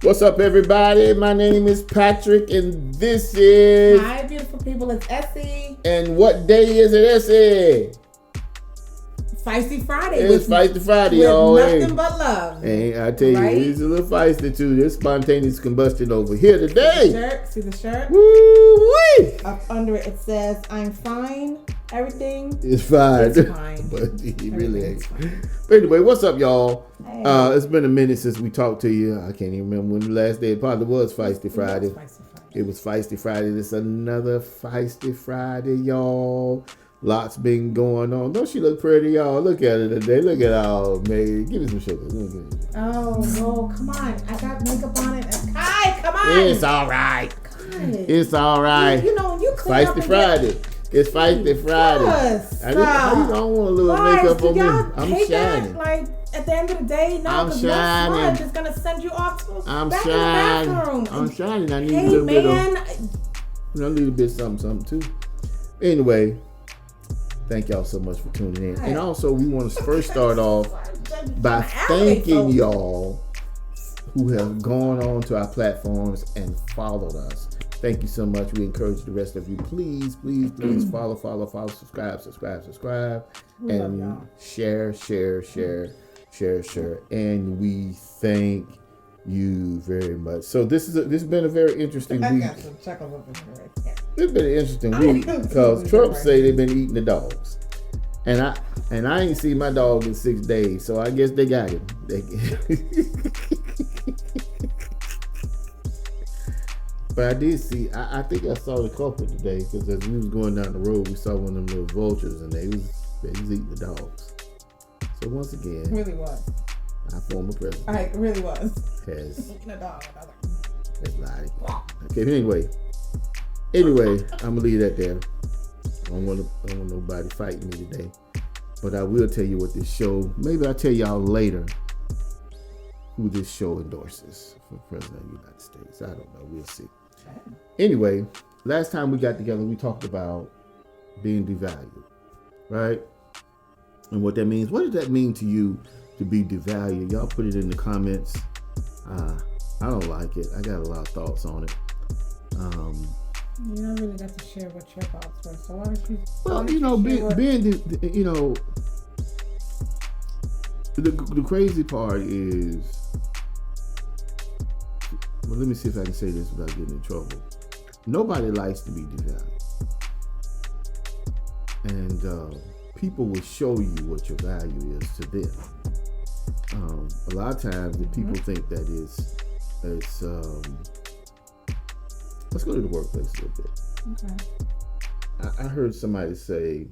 What's up, everybody? My name is Patrick, and this is... Hi, beautiful people. It's Essie. And what day is it, Essie? Feisty Friday. It's Feisty Friday, y'all. Nothing but love. Hey, I tell you, it's a little feisty, too. There's spontaneous combustion over here today. See the shirt? Woo-wee! Up under it, it says, I'm fine. Everything is fine. It's fine. But he really ain't. But anyway, what's up, y'all? Hey. It's been a minute since we talked to you. I can't even remember when the last day. It probably was Feisty Friday. It was Feisty Friday. This another Feisty Friday, y'all. Lots been going on. Don't she look pretty, y'all? Look at her today. Look at all, man. Give me some sugar. Oh, come on. I got makeup on it. Kai, come on. It's all right. It's all right. You know, when you clean Feisty Friday. It's Feisty Friday. I don't want a little makeup on me. I'm shining. Like at the end of the day, no, because no smudge is gonna send you off to back in the bathroom. I'm shining. I need a little bit of, a little bit something too. Anyway, thank y'all so much for tuning in. And also, we want to first start off by thanking y'all who have gone on to our platforms and followed us. Thank you so much. We encourage the rest of you. Please follow, subscribe, and share. And we thank you very much. So this has been a very interesting week. I got some chuckles up in here right there. It's been an interesting week because Trump say they've been eating the dogs, and I ain't seen my dog in 6 days. So I guess they got him. But I did see, I think I saw the culprit today because as we was going down the road, we saw one of them little vultures and they was eating the dogs. So once again, really was. Our former president. I really was. Has eating a dog. Has lied. Okay, but anyway, I'm gonna leave that there. I don't want nobody fighting me today. But I will tell you what this show, maybe I'll tell y'all later who this show endorses for President of the United States. I don't know. We'll see. Anyway, last time we got together, we talked about being devalued, right? And what that means. What does that mean to you to be devalued? Y'all put it in the comments. I don't like it. I got a lot of thoughts on it. You don't really got to share what your thoughts were. So why don't you? The crazy part is. Well, let me see if I can say this without getting in trouble. Nobody likes to be devalued. And people will show you what your value is to them. A lot of times the people think that it's let's go to the workplace a little bit. Okay. I heard somebody say,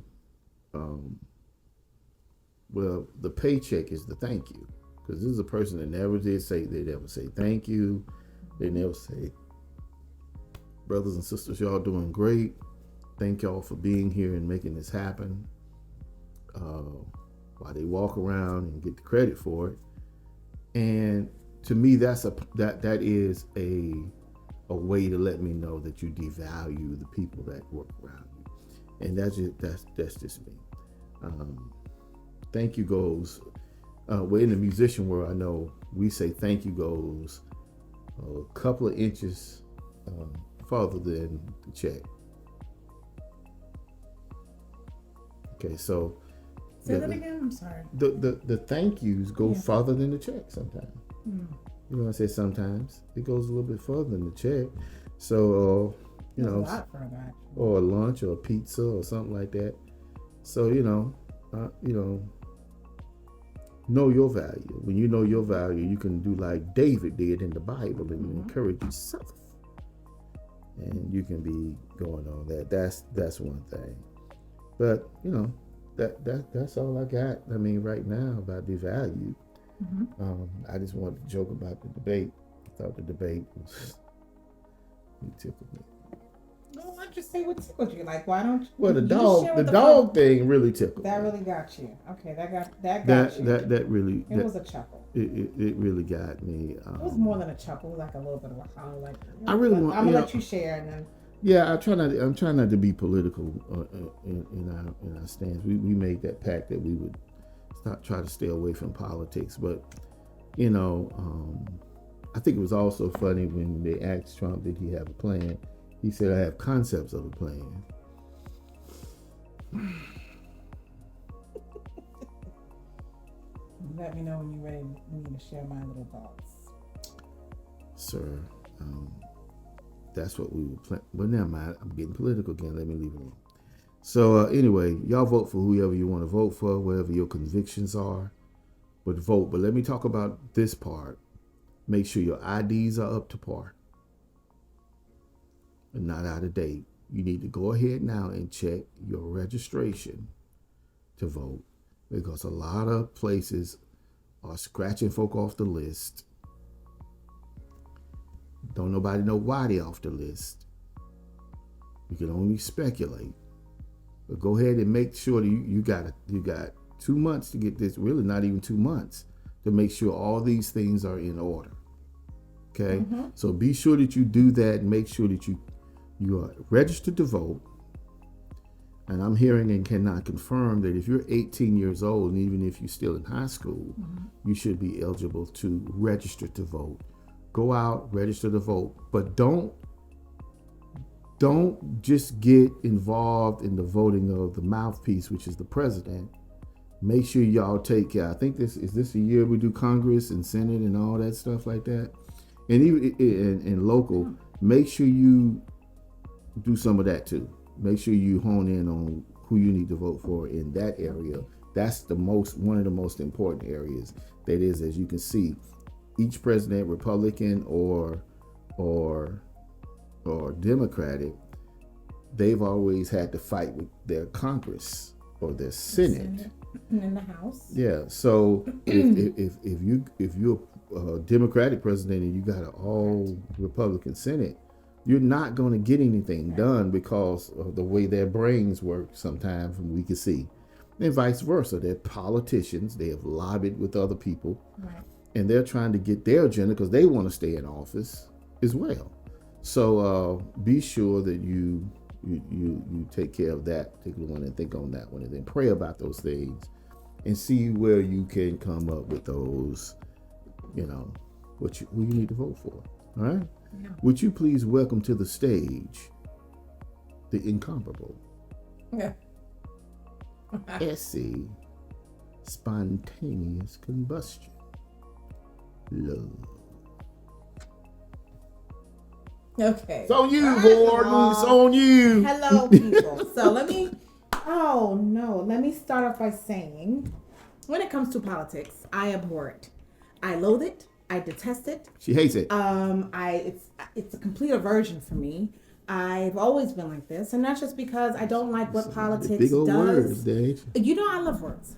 well, the paycheck is the thank you. Because this is a person that never did say, they never say thank you. They never say, brothers and sisters, y'all doing great. Thank y'all for being here and making this happen. While they walk around and get the credit for it. And to me, that is a way to let me know that you devalue the people that work around you. And that's just me. Thank you goes, well, in the musician world, I know we say thank you goes a couple of inches farther than the check. Okay, so say that again. I'm sorry. The thank yous go farther than the check sometimes. You know, I say sometimes it goes a little bit further than the check. So you know, a lot further, or a lunch or a pizza or something like that. So know your value. When you know your value, you can do like David did in the Bible and you encourage yourself. And you can be going on that. That's one thing. But that's all I got. I mean, right now about devalue. I just wanted to joke about the debate. I thought the debate was tickled me. No, why don't you say what tickled you? Like, why don't you? Well, the dog thing really tickled. That really got you. Okay, that got you. That really. It was a chuckle. It really got me. It was more than a chuckle. It was like a little bit of a howl. Like, I really want. I'm gonna let you share and then. Yeah, I'm trying not to be political in our stance. We made that pact that we would try to stay away from politics, but I think it was also funny when they asked Trump, did he have a plan? He said, I have concepts of a plan. Let me know when you're ready for me to share my little thoughts. Sir, that's what we were planning. But never mind, I'm getting political again. Let me leave it alone. So anyway, y'all vote for whoever you want to vote for, whatever your convictions are. But vote. But let me talk about this part. Make sure your IDs are up to par and not out of date. You need to go ahead now and check your registration to vote, because a lot of places are scratching folk off the list. Don't nobody know why they're off the list. You can only speculate. But go ahead and make sure that you got 2 months to get this, really not even 2 months, to make sure all these things are in order. Okay? Mm-hmm. So be sure that you do that and make sure that you are registered to vote. And I'm hearing and cannot confirm that if you're 18 years old, and even if you're still in high school, you should be eligible to register to vote. Go out, register to vote, but don't just get involved in the voting of the mouthpiece, which is the president. Make sure y'all take care. I think this a year we do Congress and Senate and all that stuff like that, and even in local. Make sure you do some of that too. Make sure you hone in on who you need to vote for in that area. That's one of the most important areas. That is, as you can see, each president, Republican or Democratic, they've always had to fight with their Congress or their Senate. In the House. Yeah. So if you're a Democratic president and you got an all Republican Senate, you're not going to get anything done because of the way their brains work sometimes, we can see. And vice versa. They're politicians. They have lobbied with other people. Right. And they're trying to get their agenda because they want to stay in office as well. So be sure that you take care of that particular one and think on that one, and then pray about those things and see where you can come up with those, who you need to vote for. All right? Yeah. Would you please welcome to the stage the incomparable Essie Spontaneous Combustion Love. Okay. It's on you, Gordon. It's on you. Hello, people. So let me start off by saying, when it comes to politics, I abhor it. I loathe it. I detest it. She hates it. It's a complete aversion for me. I've always been like this, and that's just because I don't like what politics big old does. Words, Dave. I love words,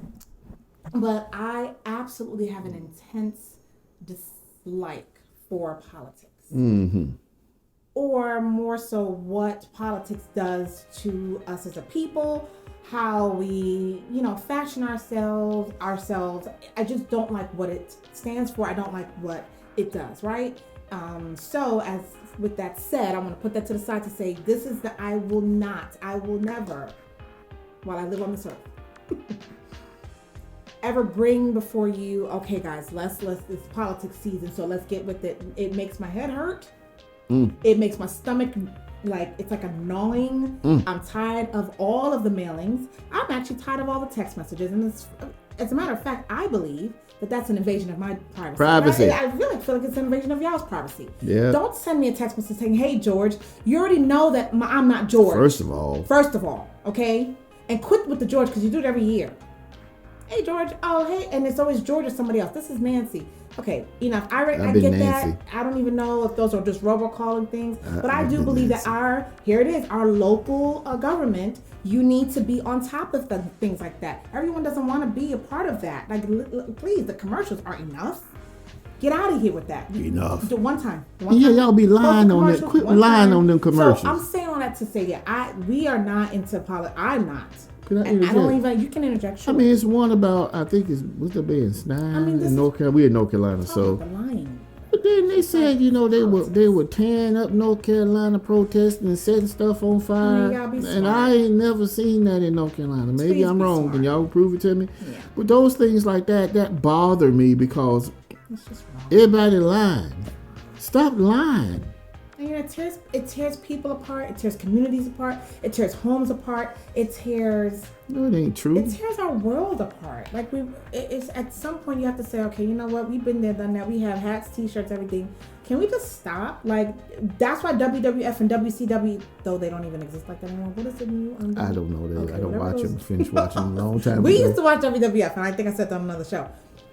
but I absolutely have an intense dislike for politics, or more so what politics does to us as a people. How we, fashion ourselves. I just don't like what it stands for. I don't like what it does, right? So as with that said, I want to put that to the side to say, this is I will never, while I live on this earth, ever bring before you, okay guys, let's this politics season, so let's get with it. It makes my head hurt. It makes my stomach it's like a gnawing. I'm tired of all of the mailings. I'm actually tired of all the text messages. And as a matter of fact, I believe that that's an invasion of my privacy. I really feel like it's an invasion of y'all's privacy. Yeah. Don't send me a text message saying, hey, George, you already know that I'm not George. First of all, okay? And quit with the George, because you do it every year. Hey, George. Oh, hey. And it's always George or somebody else. This is Nancy. Okay, enough. I get Nancy. That. I don't even know if those are just robocalling things. But I do believe Nancy. That our local government, you need to be on top of things like that. Everyone doesn't want to be a part of that. Please, the commercials aren't enough. Get out of here with that. Enough. One time. Y'all be lying on that. Quit lying on them commercials. So I'm saying all that to say, we are not into politics. I'm not. I don't even. You can interject. Sure. I mean, it's one about. I think what's the being Snide in North Carolina. We're in North Carolina, so. But then they said, they were tearing up North Carolina, protesting and setting stuff on fire. And I ain't never seen that in North Carolina. Maybe I'm wrong. Smart. Can y'all prove it to me? Yeah. But those things like that bother me because everybody lying. Stop lying. And, it tears people apart. It tears communities apart. It tears homes apart. It tears. No, it ain't true. It tears our world apart. Like it's at some point you have to say, okay, you know what? We've been there, done that. We have hats, T-shirts, everything. Can we just stop? Like that's why WWF and WCW, though they don't even exist like that anymore. What is the new? I don't know that. Okay, I don't watch those- them. Finished watching them a long time We ago. used to watch WWF, and I think I said that on another show.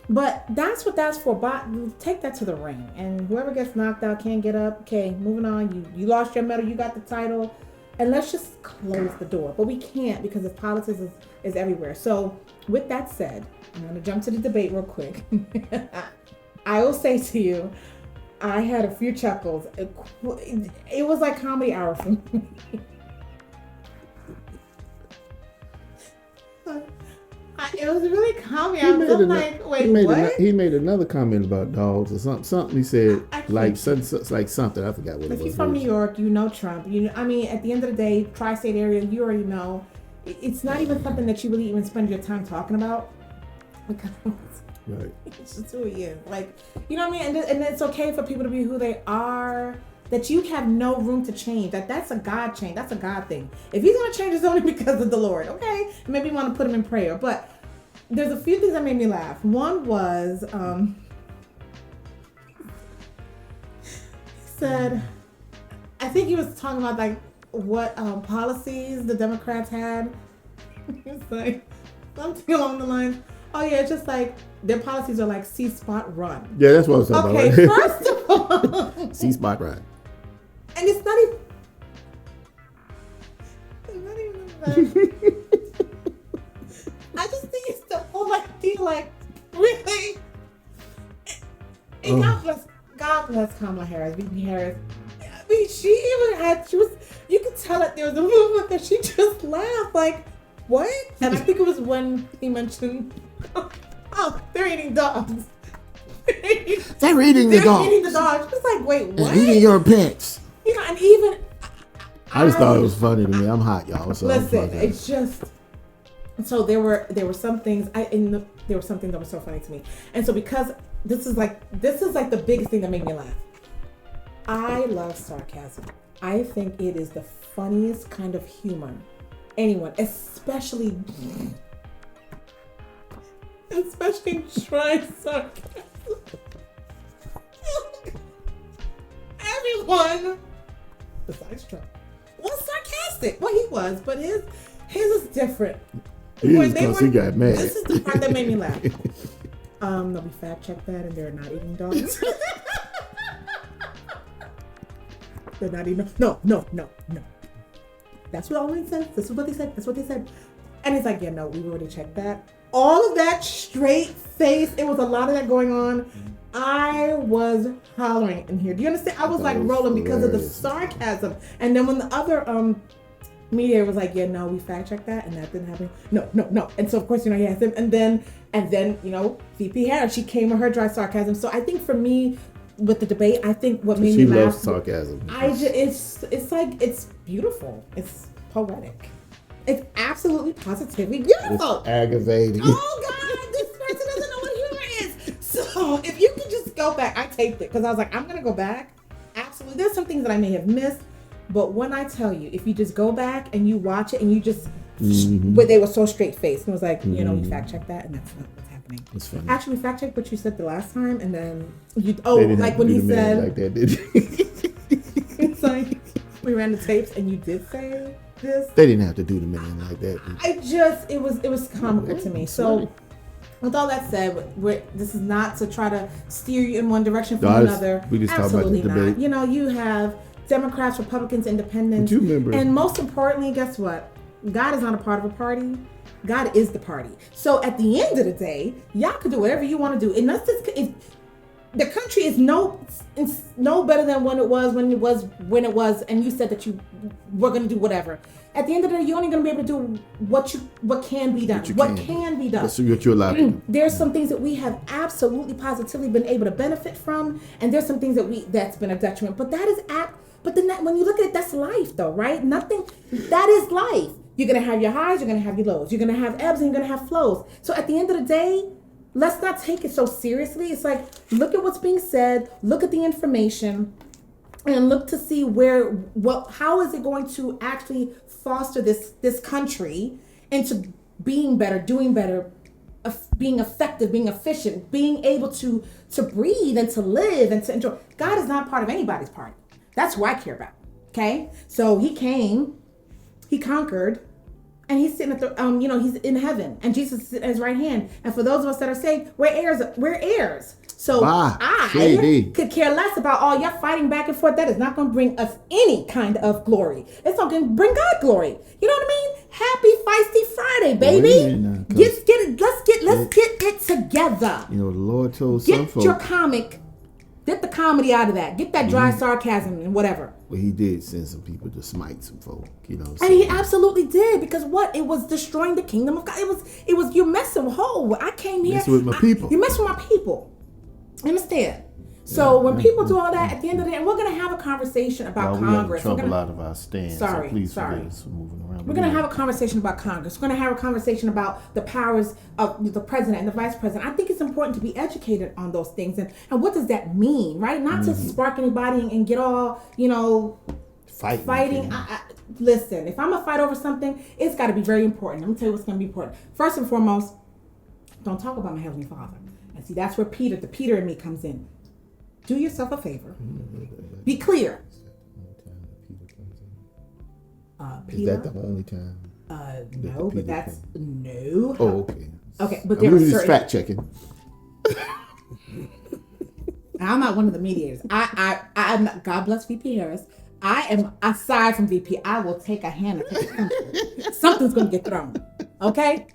But that's what that's for. But take that to the ring, and whoever gets knocked out can't get up. Okay, moving on. You lost your medal. You got the title, and let's just close the door. But we can't because the politics is everywhere. So with that said, I'm gonna jump to the debate real quick. I will say to you, I had a few chuckles. It was like comedy hour for me. It was really comedy. I was like, wait, what? He made another comment about dogs or something. Something he said like can't- something. I forgot what it If was. you're from New York, you know Trump. I mean, at the end of the day, tri-state area, you already know. It's not even something that you really even spend your time talking about. Because Right. it's just who he is. Like, you know what I mean? And it's okay for people to be who they are. That you have no room to change. That's a God change. That's a God thing. If he's gonna change, it's only because of the Lord. Okay, maybe you want to put him in prayer. But there's a few things that made me laugh. One was he said, I think he was talking about like what policies the Democrats had. It's like something along the lines. Oh yeah, it's just like their policies are like see spot run. Yeah, that's what I was talking Okay, about. first of all, C spot right. and it's not even I just think it's the whole idea, like, really? And God bless Kamala Harris, VP Harris. I mean, you could tell that there was a movement that she just laughed, like, what? And I think it was when he mentioned, oh, they're eating dogs. They're eating the They're eating the dog. dogs. She was like, wait, what? They're eating your pets. You know, and even I just thought it was funny to me. I'm hot, y'all. So listen, it's just so there were some things there were some things that were so funny to me, and so because this is like the biggest thing that made me laugh. I love sarcasm. I think it is the funniest kind of humor anyone, especially trying sarcasm. Everyone besides Trump was sarcastic. Well, he was, but his is different. because he got mad. This is the part that made me laugh. No, we fact checked that, and they're not eating dogs. They're not eating. No. That's what Olin said. This is what they said. That's what they said. And he's like, yeah, no, we've already checked that. All of that straight face. It was a lot of that going on. I was hollering in here. Do you understand? I was like rolling because of the sarcasm. And then when the other media was like, yeah, no, we fact checked that and that didn't happen. No. And so of course, he has him. And then, VP Harris, she came with her dry sarcasm. So I think for me, with the debate, I think what made me laugh. She loves sarcasm. It's beautiful. It's poetic. It's absolutely positively beautiful. It's aggravating. Oh God, this person doesn't know what humor is. So if you could just go back, I taped it because I was like, I'm gonna go back. Absolutely, there's some things that I may have missed, but when I tell you, if you just go back and you watch it and you just, but they were so straight faced, and it was like, we fact checked that, and that's not what's happening. It's funny. Actually, we fact checked what you said the last time, and then Like when he said, like that, did they? it's like we ran the tapes, and you did say this. They didn't have to do the man like that. It was comical to me. So with all that said, this is not to try to steer you in one direction from another. We just Absolutely talk about the debate. not. You have Democrats, Republicans, Independents. But you remember, and most importantly, guess what? God is not a part of a party. God is the party. So at the end of the day, y'all can do whatever you want to do. And that's just, the country is no better than when it was, and you said that you were going to do whatever. At the end of the day, you're only going to be able to do what can be done. What can be done. That's what you're allowed to do. There's some things that we have absolutely positively been able to benefit from, and there's some things that's been a detriment. But when you look at it, that's life, though, right? That is life. You're going to have your highs, you're going to have your lows. You're going to have ebbs and you're going to have flows. So at the end of the day, let's not take it so seriously. It's like, look at what's being said, look at the information, and look to see how is it going to actually foster this country into being better, doing better, being effective, being efficient, being able to breathe and to live and to enjoy. God is not part of anybody's party. That's who I care about. Okay, so he came, he conquered, and he's sitting at the he's in heaven, and Jesus is sitting at his right hand. And for those of us that are saved, we're heirs. We're heirs. So I could care less about all y'all fighting back and forth. That is not going to bring us any kind of glory. It's not going to bring God glory. You know what I mean? Happy Feisty Friday, baby. Let's get it together. You know, the Lord told some folks. Get your comic. Get the comedy out of that. Get that dry sarcasm and whatever. Well, he did send some people to smite some folk, you know. And he absolutely did, because what? It was destroying the kingdom of God. It was you're messing with I came here. Messing with my people. You messing with my people. Understand? So when people do all that, at the end of the day, and we're going to have a conversation about Congress. We have trouble out of our stand. Sorry, so please forgive us for moving around. We're going to have a conversation about Congress. We're going to have a conversation about the powers of the president and the vice president. I think it's important to be educated on those things. And what does that mean, right? Not to spark anybody and get all, fighting. Listen, if I'm going to fight over something, it's got to be very important. Let me tell you what's going to be important. First and foremost, don't talk about my Heavenly Father. And see, that's where the Peter in me comes in. Do yourself a favor. Be clear. Peter? Is that the only time? No, but that's no. Oh, okay. Okay, but there was just fact checking. I'm not one of the mediators. I'm not, God bless VP Harris. I am, aside from VP, I will take a hand and take something. Something's going to get thrown. Okay?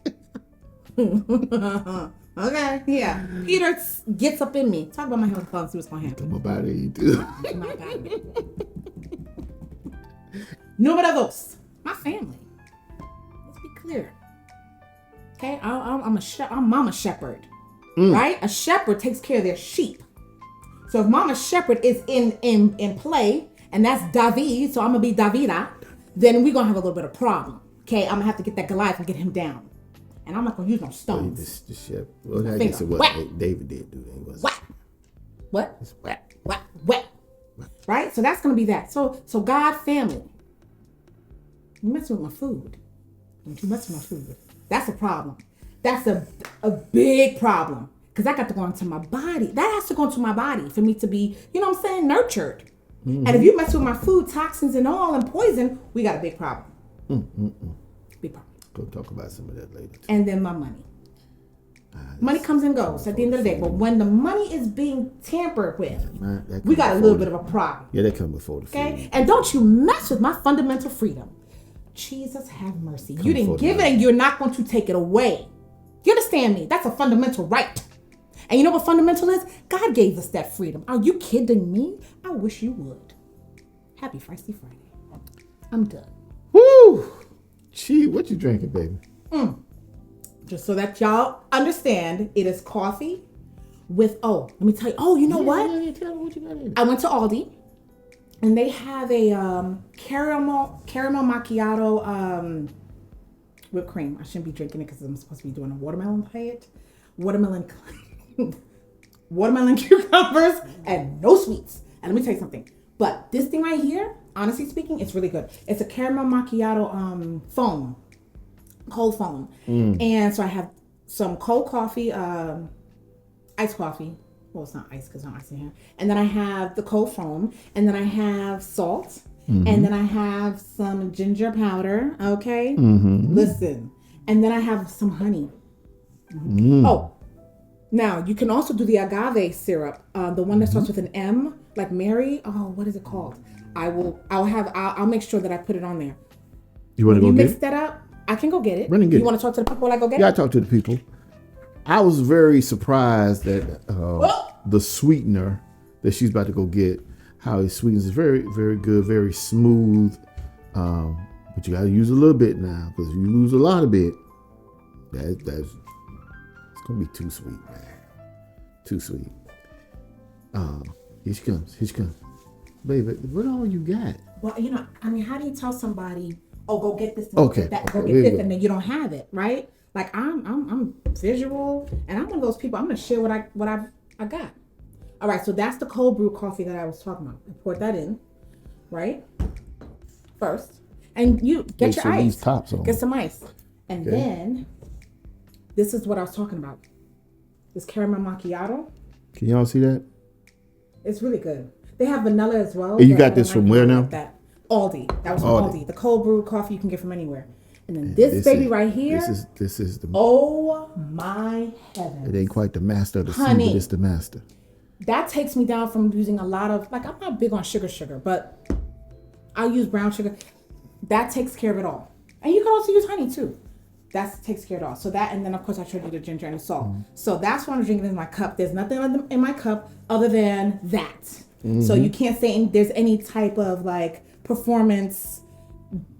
Okay, yeah. Peter gets up in me. Talk about my Heavenly Father and see what's going to happen. My body, you do. My body. Número dos. My family. Let's be clear. Okay, I'm Mama Shepherd. Right? A shepherd takes care of their sheep. So if Mama Shepherd is in play, and that's David, so I'm going to be Davida, then we're going to have a little bit of problem. Okay, I'm going to have to get that Goliath and get him down. And I'm not going to use no stones. Well, I guess it was David did do that. What? It's whack. Wet. Right? So that's going to be that. So God, family. You messing with my food. Don't you mess with my food. That's a problem. That's a big problem. Because I got to go into my body. That has to go into my body for me to be, nurtured. Mm-hmm. And if you mess with my food, toxins and all, and poison, we got a big problem. Big problem. We'll talk about some of that later. Too. And then my money. Money comes and goes at the end of the day. But when the money is being tampered with, we got a little bit of a problem. Yeah, that comes before the food. Okay? And don't you mess with my fundamental freedom. Jesus have mercy. You didn't give it and you're not going to take it away. You understand me? That's a fundamental right. And you know what fundamental is? God gave us that freedom. Are you kidding me? I wish you would. Happy Feisty Friday. I'm done. Woo! Gee, what you drinking, baby? Just so that y'all understand, it is coffee with, let me tell you. Oh, you know what? Yeah, tell me what you got in it. I went to Aldi, and they have a caramel macchiato whipped cream. I shouldn't be drinking it because I'm supposed to be doing a watermelon diet. Watermelon cucumbers and no sweets. And let me tell you something. But this thing right here, honestly speaking, it's really good. It's a caramel macchiato foam, cold foam. And so I have some cold coffee, iced coffee. Well, it's not ice because no ice in here. And then I have the cold foam. And then I have salt. And then I have some ginger powder. Okay? Listen. And then I have some honey. Oh, now you can also do the agave syrup, the one that starts with an M, like Mary. Oh, what is it called? I'll make sure that I put it on there. You want to go get it? Mix that up. I can go get it. Run and get it. You want to talk to the people while I go get it? Yeah, I talk to the people. I was very surprised that the sweetener that she's about to go get, how it sweetens is very, very good, very smooth. But you got to use a little bit now, because if you lose a lot of it, that's gonna be too sweet, man. Too sweet. Here she comes. Baby, what all you got? Well, how do you tell somebody, oh, go get this, okay, go get this, and then you don't have it, right? Like I'm visual, and I'm one of those people. I'm gonna share what I got. All right, so that's the cold brew coffee that I was talking about. I poured that in, right? First, and you get your ice. These tops on. Get some ice, and then this is what I was talking about. This caramel macchiato. Can y'all see that? It's really good. They have vanilla as well. And you got this from where now? Like that. Aldi. That was from Aldi. The cold brew coffee you can get from anywhere. And then this baby right here. This is the. Oh my heavens! It ain't quite the master of the sea, but it's the master. That takes me down from using a lot of, like, I'm not big on sugar, but I'll use brown sugar. That takes care of it all. And you can also use honey too. That takes care of it all. So that, and then of course I showed you the ginger and the salt. So that's what I'm drinking in my cup. There's nothing in my cup other than that. So you can't say there's any type of like performance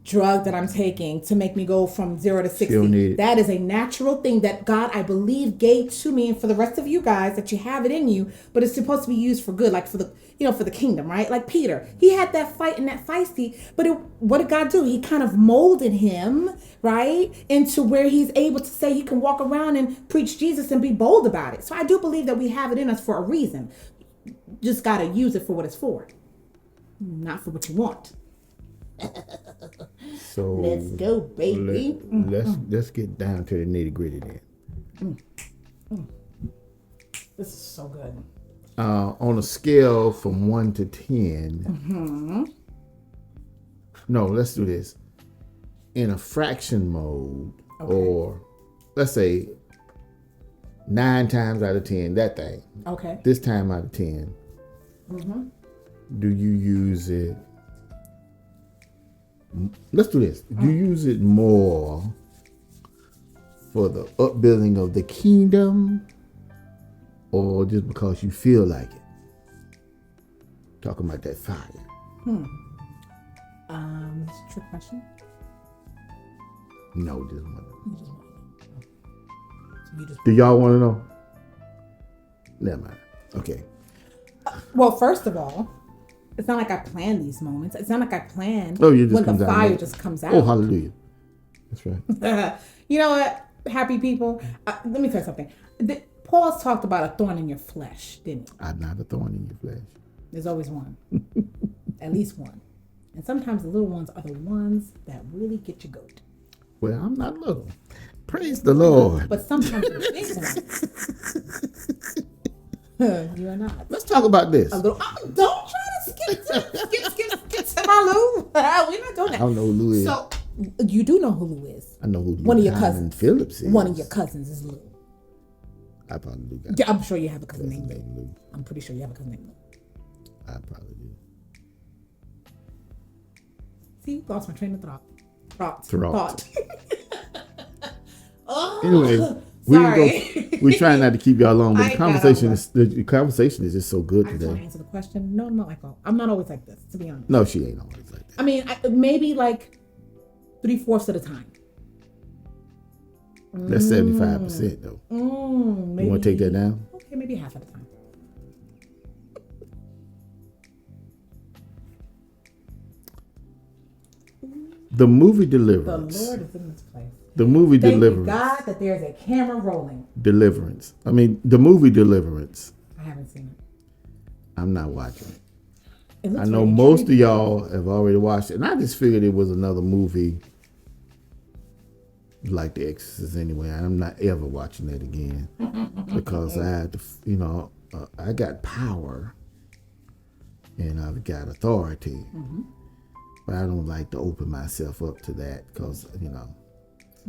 drug that I'm taking to make me go from 0 to 60. That is a natural thing that God, I believe, gave to me, and for the rest of you guys, that you have it in you, but it's supposed to be used for good, like for the, for the kingdom, right? Like Peter, he had that fight and that feisty, but what did God do? He kind of molded him, right, into where he's able to say he can walk around and preach Jesus and be bold about it. So I do believe that we have it in us for a reason. Just got to use it for what it's for, not for what you want. So let's go, baby. Let's get down to the nitty gritty then. This is so good. On a scale from 1 to 10. No, let's do this in a fraction mode, or let's say 9 times out of 10. That thing. Okay. This time out of 10. Do you use it? Let's do this. Do you use it more for the upbuilding of the kingdom, or just because you feel like it? Talking about that fire. It's a trick question. No, just want to know. Do y'all want to know? Never mind. Okay. Well, first of all, it's not like I plan these moments. It's not like I plan when the fire just comes out. Oh, hallelujah. That's right. You know what, happy people? Let me tell you something. Paul's talked about a thorn in your flesh, didn't he? I'm not a thorn in your flesh. There's always one. At least one. And sometimes the little ones are the ones that really get you goat. Well, I'm not little. Praise the Lord. But sometimes the big ones. You are not. Let's talk about this. A little. Don't try to skip to my Lou. We're not doing that. I don't know who Lou is. So you do know who Lou is. I know who Lou one of your cousins. Phillips is. One of your cousins is Lou. I probably do. Yeah, I'm sure you have a cousin named Lou. I'm pretty sure you have a cousin named Lou. I probably do. See, lost my train of thought. Oh, anyway. Sorry. We're trying not to keep y'all long, but the conversation is just so good today. I just want to answer the question. No, I'm not always like this, to be honest. No, she ain't always like that. I mean, maybe like 3/4 of the time. That's 75% though. Maybe, you want to take that down? Okay, maybe half of the time. The movie Deliverance. The Lord is in this place. The movie Thank Deliverance. Thank God that there's a camera rolling. Deliverance. I mean, the movie Deliverance. I haven't seen it. I'm not watching it. I know most of y'all have already watched it, and I just figured it was another movie like The Exorcist anyway. I'm not ever watching that again because I had to, I got power and I've got authority, but I don't like to open myself up to that because, You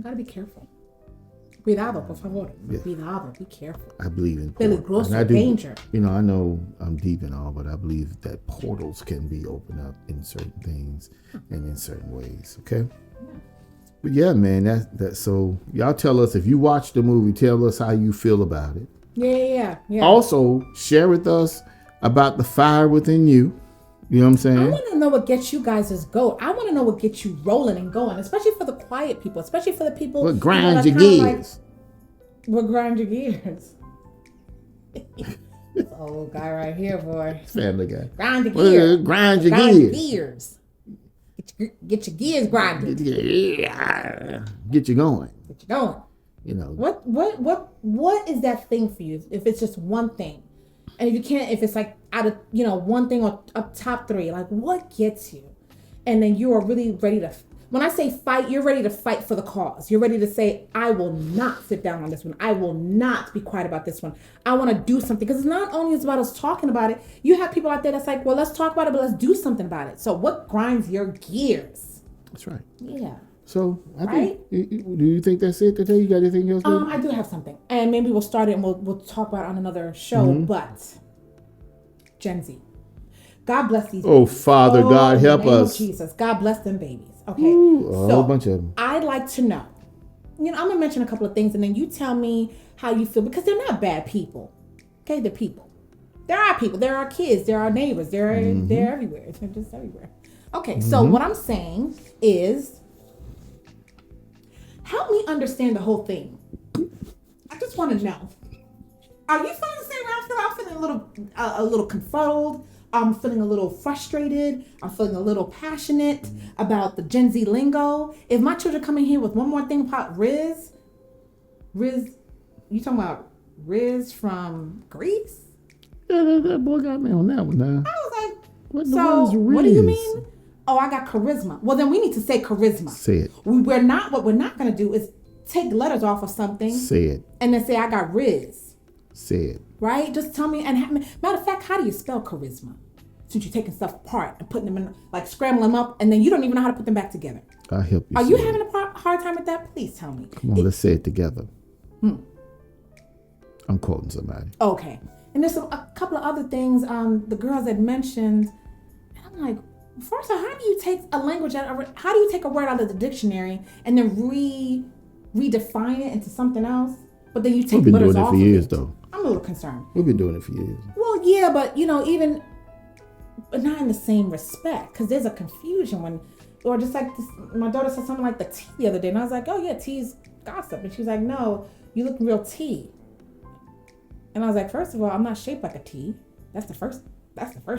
gotta be careful. Cuidado, por favor. Yeah. Cuidado, be careful. I believe in portals. Danger. I know I'm deep and all, but I believe that portals can be opened up in certain things and in certain ways. Okay. Yeah. But yeah, man, that. So y'all tell us if you watch the movie. Tell us how you feel about it. Yeah. Also, share with us about the fire within you. You know what I'm saying? I want to know what gets you guys' goat. I want to know what gets you rolling and going, especially for the quiet people, especially for the people. What grinds your gears? What grinds your gears? This old guy right here, boy. Family guy. Grind your gears. Grind your gears. Get your gears grinded. Get you going. Get you going. You know. What is that thing for you? If it's just one thing, and if you can't, if it's like out of one thing or up top three, like what gets you, and then you are really ready to. When I say fight, you're ready to fight for the cause. You're ready to say, I will not sit down on this one. I will not be quiet about this one. I want to do something. Because it's not only about us talking about it. You have people out there that's like, well, let's talk about it, but let's do something about it. So what grinds your gears? That's right. Yeah. So I think, do you think that's it today? You got anything else? I do have something. And maybe we'll start it and we'll talk about it on another show. But Gen Z. God bless these babies. Father, oh, God help us. Jesus. God bless them babies. Okay. Ooh, a whole bunch of them. I'd like to know. I'm going to mention a couple of things and then you tell me how you feel because they're not bad people. Okay, they're people. There are people. There are kids. There are neighbors. They're everywhere. They're just everywhere. Okay, so what I'm saying is help me understand the whole thing. I just want to know. Are you feeling the same way I feel? I'm feeling a little confuddled. I'm feeling a little frustrated. I'm feeling a little passionate about the Gen Z lingo. If my children come in here with one more thing about Riz, you talking about Riz from Greece? Yeah, that boy got me on that one now. I was like, what do you mean? Oh, I got charisma. Well, then we need to say charisma. Say it. What we're not going to do is take letters off of something. Say it. And then say, I got Riz. Say it. Right? Just tell me. And matter of fact, how do you spell charisma? Since you're taking stuff apart and putting them in, like scrambling them up, and then you don't even know how to put them back together. I'll help you. Are you having a hard time with that? Please tell me. Come on, let's say it together. I'm quoting somebody. Okay. And there's a couple of other things the girls had mentioned. And I'm like, first of all, how do you take a language how do you take a word out of the dictionary and then redefine it into something else? But then you take letters off. We've been doing doing it for years, though. I'm a little concerned. We've been doing it for years. Well, yeah, but but not in the same respect, because there's a confusion when, or just like this, my daughter said something like the tea the other day, and I was like, oh yeah, tea's gossip, and she was like, no, you look real tea. And I was like, first of all, I'm not shaped like a tea. That's the first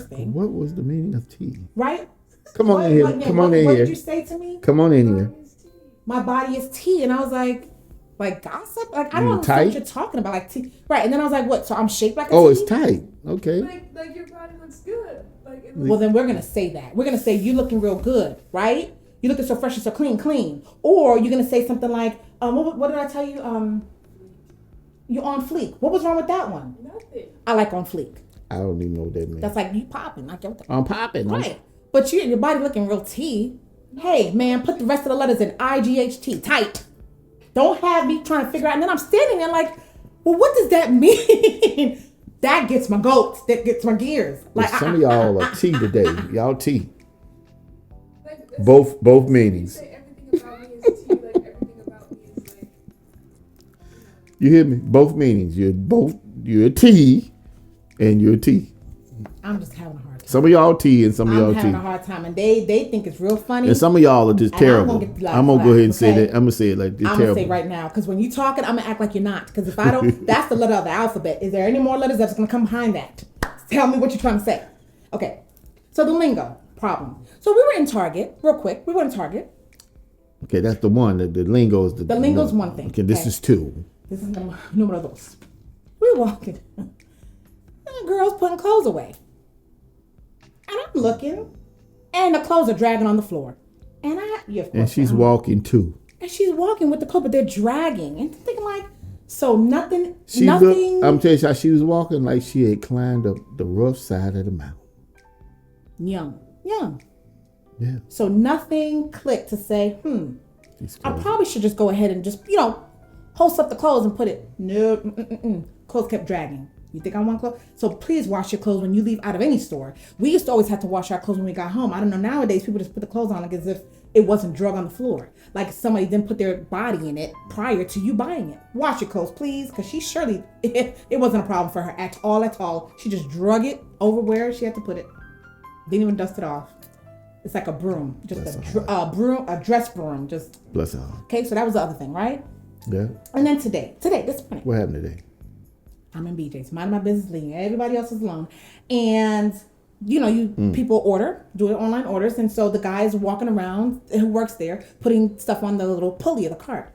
thing. What was the meaning of tea? Right? Come on in here. What did you say to me? Come on in here. My body is tea, and I was like gossip? Like, I don't understand what you're talking about. Like tea. Right. And then I was like, what? So I'm shaped like a tea? Oh, it's tight. Okay. Like your body looks good. Well, then we're going to say that. We're going to say you looking real good, right? You looking so fresh and so clean. Or you're going to say something like, what did I tell you? You're on fleek. What was wrong with that one? Nothing. I like on fleek. I don't even know what that means. That's like you popping. I'm popping. Right. But your body looking real tea. Hey, man, put the rest of the letters in IGHT. Tight. Don't have me trying to figure out. And then I'm standing there like, well, what does that mean? That gets my goats. That gets my gears. Like some of y'all are tea today. Y'all tea. Both meanings. Say everything about me is tea. Like everything about me is like. You hear me? Both meanings. You're a tea, and you're a tea. I'm just having a hard time. Some of y'all tea and some of y'all tea. I'm having a hard time, and they think it's real funny. And some of y'all are just terrible. I'm gonna go ahead and say that. I'm gonna say it like this. I'm gonna say right now, because when you talking, I'm gonna act like you're not. Because if I don't, that's the letter of the alphabet. Is there any more letters that's gonna come behind that? Tell me what you're trying to say. Okay. So the lingo problem. So we were in Target, real quick. We were in Target. Okay, that's the one. The lingo is the lingo's one thing. Okay, this is two. This is numero dos. We were walking. And the girl's putting clothes away. And I'm looking, and the clothes are dragging on the floor. And she's walking too. And she's walking with the clothes, but they're dragging. And I'm thinking like, so nothing. I'm telling you how she was walking like she had climbed up the rough side of the mountain. Young. Yeah. So nothing clicked to say, I probably should just go ahead and just, host up the clothes and put it. No, clothes kept dragging. You think I want clothes? So please wash your clothes when you leave out of any store. We used to always have to wash our clothes when we got home. I don't know, nowadays people just put the clothes on like as if it wasn't drug on the floor. Like somebody didn't put their body in it prior to you buying it. Wash your clothes, please, because she surely, it wasn't a problem for her at all. She just drug it over where she had to put it. Didn't even dust it off. It's like a broom, just a dress broom. Just bless her. Okay, so that was the other thing, right? Yeah. And then today, this morning. What happened today? I'm in BJ's, minding my business, leaving everybody else is alone, and people do online orders, and so the guy's walking around who works there, putting stuff on the little pulley of the cart.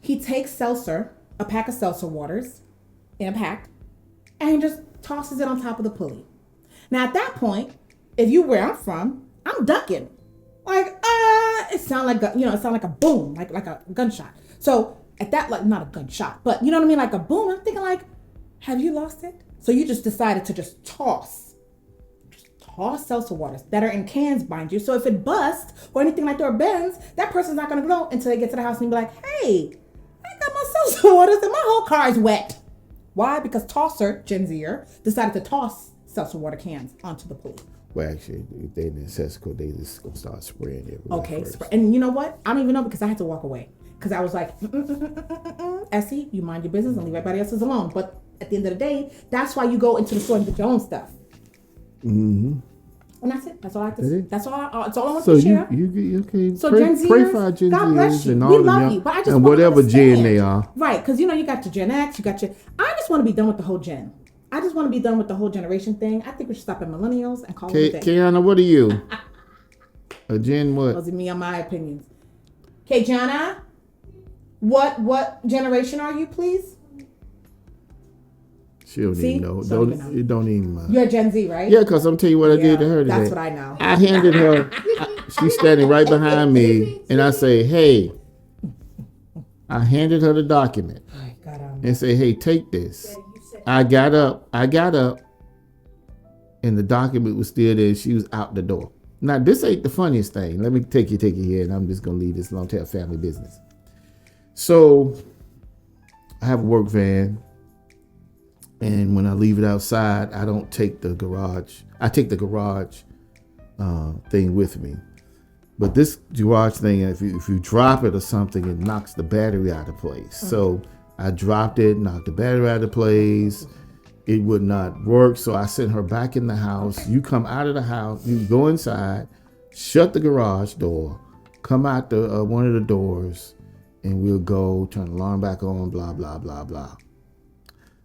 He takes seltzer, a pack of seltzer waters, in a pack, and he just tosses it on top of the pulley. Now at that point, if you where I'm from, I'm ducking. Like, it sound like a boom, like a gunshot. So at that, like not a gunshot, but you know what I mean, like a boom. I'm thinking like, have you lost it? So you just decided to just toss seltzer waters that are in cans, mind you. So if it busts or anything like that or bends, that person's not gonna know until they get to the house and be like, hey, I got my seltzer waters and my whole car is wet. Why? Because tosser, Gen Zer, decided to toss seltzer water cans onto the pulley. Well, actually, if they in Cessco, they just gonna start spraying everywhere. Okay, and you know what? I don't even know because I had to walk away because I was like, Essie, you mind your business and leave everybody else's alone. But at the end of the day, that's why you go into the store and get your own stuff. Mm-hmm. And that's it. That's all I have to say. That's all I want So to share. you okay? So pray, Gen Zers, pray for our Gen God bless Zers you. and We all love them you, but I just and want to whatever Gen understand. they are. Right, because you got your Gen X, I just want to be done with the whole Gen. I just want to be done with the whole generation thing. I think we should stop at millennials and call it a day. Kiana, what are you? A Gen what? Those are me on my opinions. Okay, Jana, what generation are you, please? She don't even know. It don't even matter. You're Gen Z, right? Yeah, because I'm telling you what I did to her today. That's what I know. I handed her, she's standing right behind me, and I say, hey, I handed her the document and say, hey, take this. I got up, and the document was still there. She was out the door. Now, this ain't the funniest thing. Let me take you here, and I'm just going to leave this alone to have family business. So, I have a work van, and when I leave it outside, I don't take the garage. I take the garage thing with me. But this garage thing, if you drop it or something, it knocks the battery out of place. So, I dropped it, knocked the battery out of place. It would not work. So I sent her back in the house. Okay. You come out of the house, you go inside, shut the garage door, come out the one of the doors, and we'll go turn the alarm back on, blah, blah, blah, blah.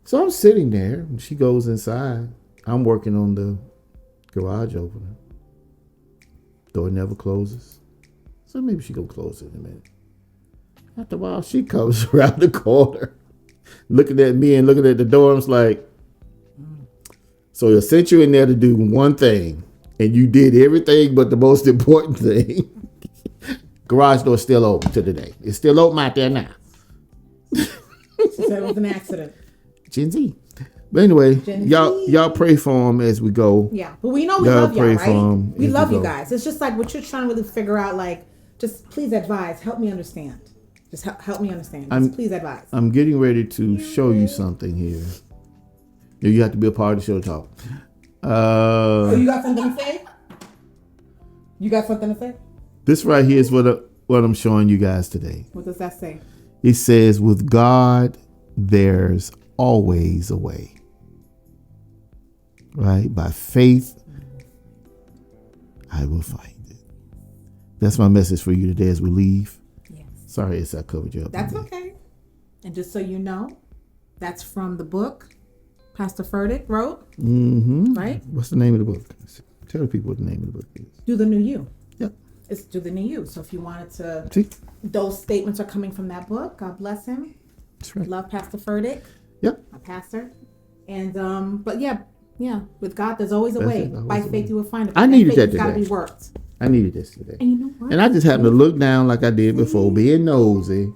So I'm sitting there, and she goes inside. I'm working on the garage opener. Door never closes. So maybe she gonna close it in a minute. After a while, she comes around the corner, looking at me and looking at the door. I was like, so I sent you in there to do one thing, and you did everything but the most important thing. Garage door still open to today. It's still open out there now. She said it was an accident. Gen Z. But anyway, y'all pray for them as we go. Yeah, but we know we love y'all, right? We love you go. guys. It's just like what you're trying to really figure out. Like, just please advise. Help me understand. Just help me understand. Just please advise. I'm getting ready to show you something here. You have to be a part of the show talk. So you got something to say? You got something to say? This right here is what I'm showing you guys today. What does that say? It says, with God, there's always a way. Right? By faith, I will find it. That's my message for you today as we leave. Yes. Sorry, I covered you up. That's okay. And just so you know, that's from the book Pastor Furtick wrote. Mm-hmm. Right? What's the name of the book? Tell the people what the name of the book is. Do the New You. Yep. It's Do the New You. So if you wanted to, See? Those statements are coming from that book. God bless him. That's right. Love Pastor Furtick. Yep. My pastor. And but yeah, with God there's always a way. By faith you will find it. I needed that today. It's gotta be worked. I needed this today. And you know what? And I just happened to look down like I did before, being nosy,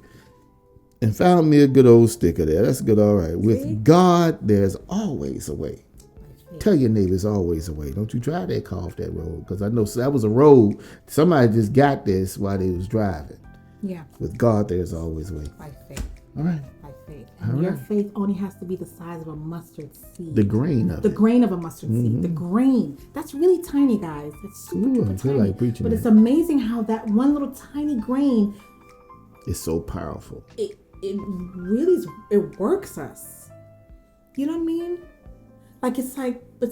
and found me a good old sticker there. That's good, all right. With God, there's always a way. Tell your neighbor there's always a way. Don't you drive that car off that road. Because I know that was a road. Somebody just got this while they was driving. Yeah. With God, there's always a way. By faith. All right. By faith. And your faith only has to be the size of a mustard seed. The grain of it. The grain of a mustard seed. The grain. That's really tiny, guys. It's super I feel tiny. like preaching but that. it's amazing how that one little tiny grain, It's so powerful. it really it works us. You know what I mean? Like it's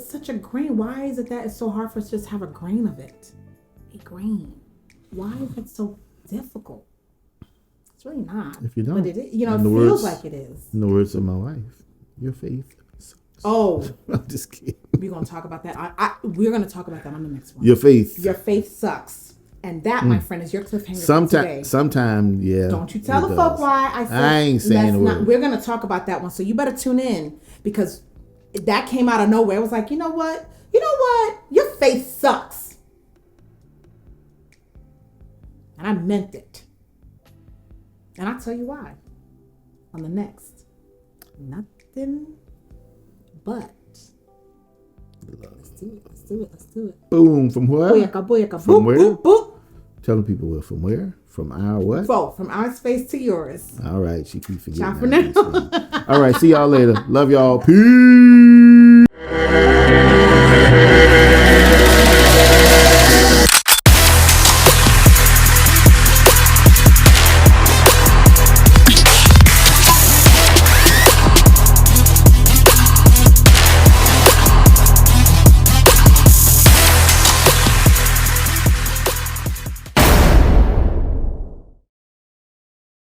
such a grain. Why is it that it's so hard for us to just have a grain of it? A grain. Why is it so difficult? It's really not. If you don't, but it feels like it is. In the words of my wife, your faith. Oh, I'm just kidding. We're gonna talk about that. We're gonna talk about that on the next one. Your faith. Your faith sucks. And that, my friend, is your cliffhanger for today. Sometime, yeah. Don't you tell the folk why I said I ain't saying a word. We're going to talk about that one. So you better tune in because that came out of nowhere. It was like, you know what? Your faith sucks. And I meant it. And I'll tell you why on the next. Nothing but. Let's do it. Boom. From where? Booyaka. From boop, where? boop, boop. Telling people where. From where? From our what? From our space to yours. All right. She keep forgetting. Ciao for now. All right. See y'all later. Love y'all. Peace.